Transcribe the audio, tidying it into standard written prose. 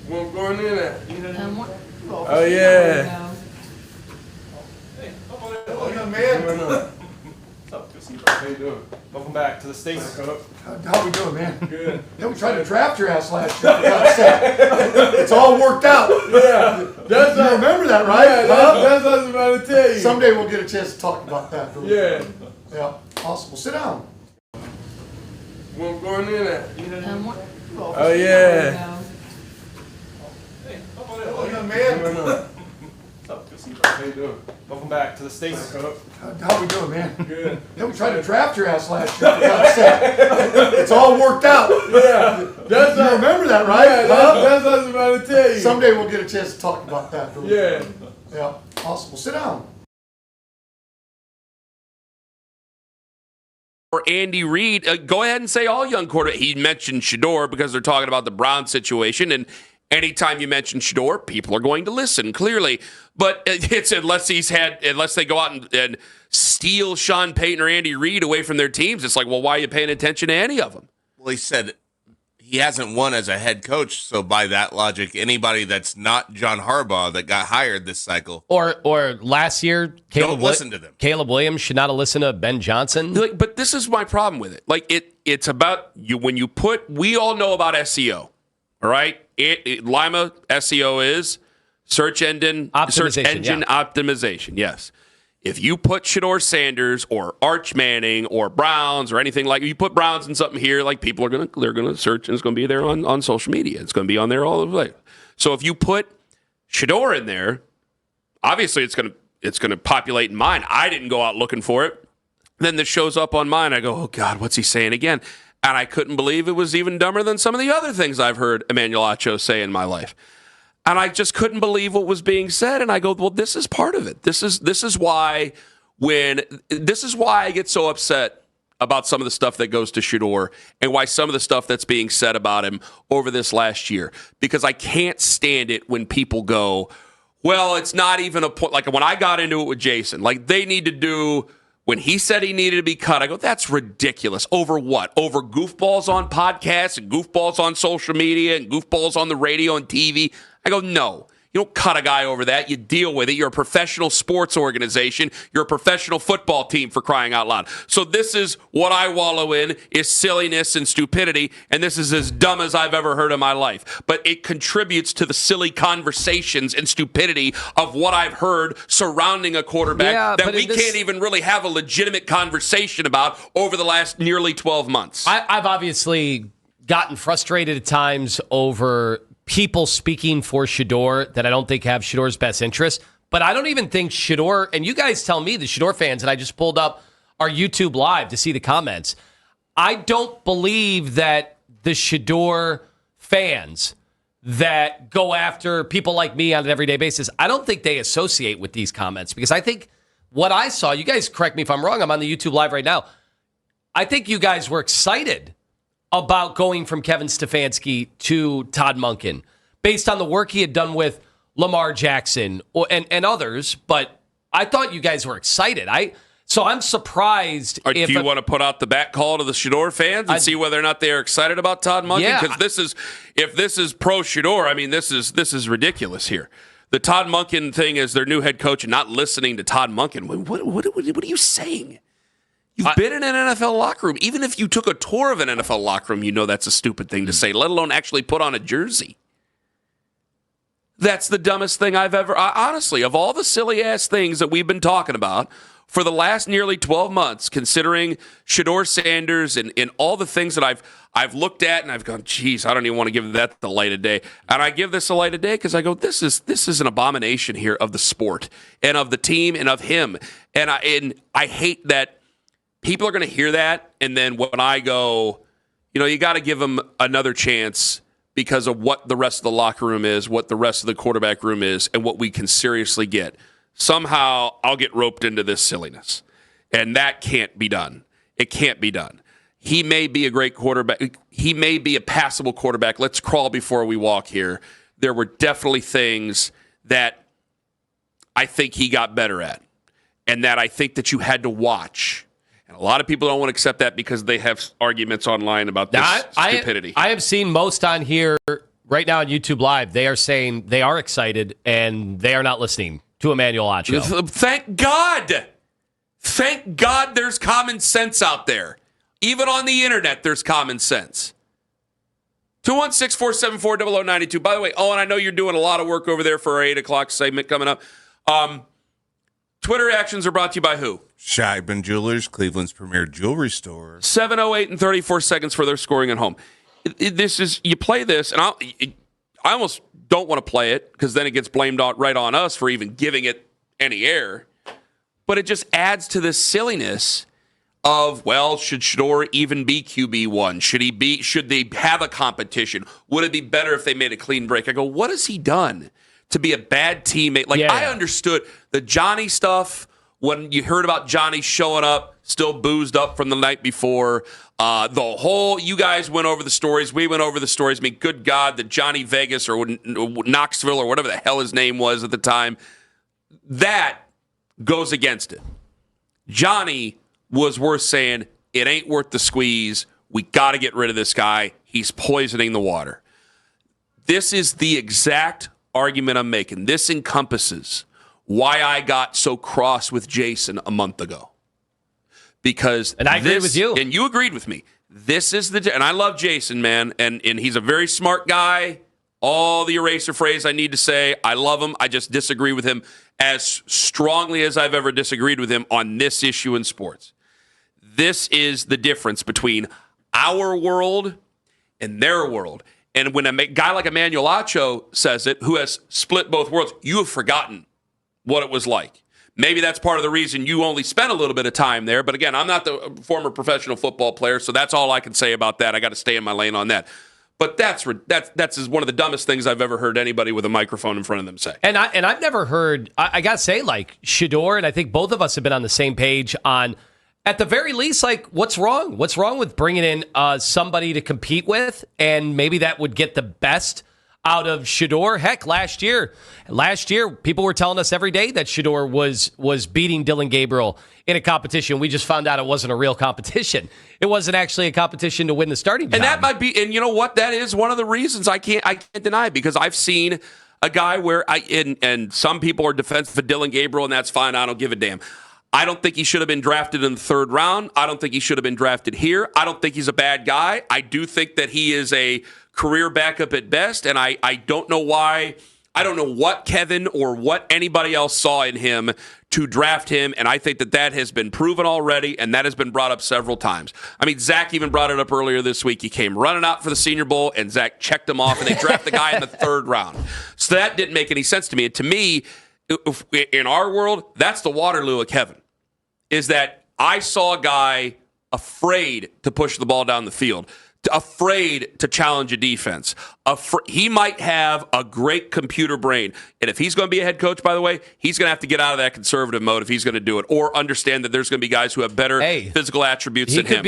What's going in at? Oh, yeah. Hey, Hello, young man. what's up? Good to see you, bro. How you doing? Welcome back to the States. How we doing, man? Good. Yeah, we tried to draft your ass last year. For God's sake. It's all worked out. Yeah. That's You what, remember that, right? yeah, that's what I was about to tell you. Someday we'll get a chance to talk about that. Yeah. Yeah. Awesome. Well, sit down. What's going in at? Oh, yeah. Hey, Hello, young man. what's up? Good to see you, bro. How you doing? Welcome back to the States. How we doing, man? Good. Yeah, we tried to draft your ass last year. For God's sake. It's all worked out. Yeah. That's You what, remember that, right? yeah, that's what I was about to tell you. Someday we'll get a chance to talk about that. Yeah. Yeah. Awesome. Well, sit down. Or Andy Reid, go ahead and say all young quarterback. He mentioned Shedeur because they're talking about the Browns situation, and anytime you mention Shedeur, people are going to listen, clearly. But it's unless they go out and steal Sean Payton or Andy Reid away from their teams, it's like, well, why are you paying attention to any of them? Well, he said he hasn't won as a head coach, so by that logic, anybody that's not John Harbaugh that got hired this cycle, Or last year, don't listen to them. Caleb Williams should not have listened to Ben Johnson. Like, but this is my problem with it. Like it's about you when you put. We all know about SEO, all right? Lima SEO is search engine optimization. Yes. If you put Shedeur Sanders or Arch Manning or Browns or anything like, you put Browns in something here, like people are they're gonna search and it's gonna be there on social media. It's gonna be on there all the way. So if you put Shedeur in there, obviously it's gonna populate in mine. I didn't go out looking for it. Then this shows up on mine. I go, oh God, what's he saying again? And I couldn't believe it was even dumber than some of the other things I've heard Emmanuel Acho say in my life. And I just couldn't believe what was being said. And I go, well, this is part of it. This is why I get so upset about some of the stuff that goes to Shedeur and why some of the stuff that's being said about him over this last year. Because I can't stand it when people go, well, it's not even a point. Like when I got into it with Jason, like they need to do, when he said he needed to be cut, I go, that's ridiculous. Over what? Over goofballs on podcasts and goofballs on social media and goofballs on the radio and TV? I go, no. You don't cut a guy over that. You deal with it. You're a professional sports organization. You're a professional football team, for crying out loud. So this is what I wallow in, is silliness and stupidity, and this is as dumb as I've ever heard in my life. But it contributes to the silly conversations and stupidity of what I've heard surrounding a quarterback that we can't even really have a legitimate conversation about over the last nearly 12 months. I've obviously gotten frustrated at times over people speaking for Shedeur that I don't think have Shedeur's best interest. But I don't even think Shedeur, and you guys tell me, the Shedeur fans, and I just pulled up our YouTube Live to see the comments. I don't believe that the Shedeur fans that go after people like me on an everyday basis, I don't think they associate with these comments, because I think what I saw, you guys correct me if I'm wrong, I'm on the YouTube Live right now. I think you guys were excited about going from Kevin Stefanski to Todd Monken based on the work he had done with Lamar Jackson and others, but I thought you guys were excited. So I'm surprised. Do you want to put out the back call to the Shedeur fans and see whether or not they are excited about Todd Monken? Yeah. Because if this is pro Shedeur, I mean, this is ridiculous here. The Todd Monken thing is their new head coach and not listening to Todd Monken. What are you saying? You've been in an NFL locker room. Even if you took a tour of an NFL locker room, you know that's a stupid thing to say, let alone actually put on a jersey. That's the dumbest thing I've ever... honestly, of all the silly-ass things that we've been talking about for the last nearly 12 months, considering Shedeur Sanders and all the things that I've looked at and I've gone, geez, I don't even want to give that the light of day. And I give this a light of day because I go, this is an abomination here of the sport and of the team and of him. And I hate that people are going to hear that, and then when I go, you got to give them another chance because of what the rest of the locker room is, what the rest of the quarterback room is, and what we can seriously get. Somehow, I'll get roped into this silliness, and that can't be done. It can't be done. He may be a great quarterback. He may be a passable quarterback. Let's crawl before we walk here. There were definitely things that I think he got better at, and that I think that you had to watch. And a lot of people don't want to accept that because they have arguments online about this stupidity. I have seen most on here right now on YouTube Live, they are saying they are excited and they are not listening to Emmanuel Acho. Thank God. Thank God there's common sense out there. Even on the internet, there's common sense. 216-474-0092. By the way, Owen, I know you're doing a lot of work over there for our 8 o'clock segment coming up. Twitter reactions are brought to you by who? Scheibman Jewelers, Cleveland's premier jewelry store. 7:08 and 34 seconds for their scoring at home. This is, you play this, and I almost don't want to play it because then it gets blamed right on us for even giving it any air. But it just adds to this silliness of, well, should Shedeur even be QB1? Should they have a competition? Would it be better if they made a clean break? I go, what has he done to be a bad teammate? I understood the Johnny stuff when you heard about Johnny showing up, still boozed up from the night before. You guys went over the stories. We went over the stories. I mean, good God, the Johnny Vegas or Knoxville or whatever the hell his name was at the time, that goes against it. Johnny was worth saying, it ain't worth the squeeze. We got to get rid of this guy. He's poisoning the water. This is the exact argument I'm making. This encompasses why I got so cross with Jason a month ago. And I agree with you. And you agreed with me. This is and I love Jason, man, and he's a very smart guy. All the eraser phrase I need to say, I love him. I just disagree with him as strongly as I've ever disagreed with him on this issue in sports. This is the difference between our world and their world. And when a guy like Emmanuel Acho says it, who has split both worlds, you have forgotten what it was like. Maybe that's part of the reason you only spent a little bit of time there. But again, I'm not the former professional football player, so that's all I can say about that. I got to stay in my lane on that. But that's one of the dumbest things I've ever heard anybody with a microphone in front of them say. And I've never heard, I got to say, Shedeur, and I think both of us have been on the same page on, at the very least, what's wrong? What's wrong with bringing in somebody to compete with? And maybe that would get the best out of Shedeur. Heck, last year, people were telling us every day that Shedeur was beating Dylan Gabriel in a competition. We just found out it wasn't a real competition. It wasn't actually a competition to win the starting job. And that might be, and you know what? That is one of the reasons I can't deny it, because I've seen a guy where and some people are defensive of Dylan Gabriel, and that's fine. I don't give a damn. I don't think he should have been drafted in the 3rd round. I don't think he should have been drafted here. I don't think he's a bad guy. I do think that he is a career backup at best, and I don't know why. I don't know what Kevin or what anybody else saw in him to draft him, and I think that has been proven already, and that has been brought up several times. I mean, Zach even brought it up earlier this week. He came running out for the Senior Bowl, and Zach checked him off, and they drafted the guy in the 3rd round. So that didn't make any sense to me. And to me, in our world, that's the Waterloo of Kevin, is that I saw a guy afraid to push the ball down the field, afraid to challenge a defense. He might have a great computer brain. And if he's going to be a head coach, by the way, he's going to have to get out of that conservative mode if he's going to do it, or understand that there's going to be guys who have better physical attributes than him.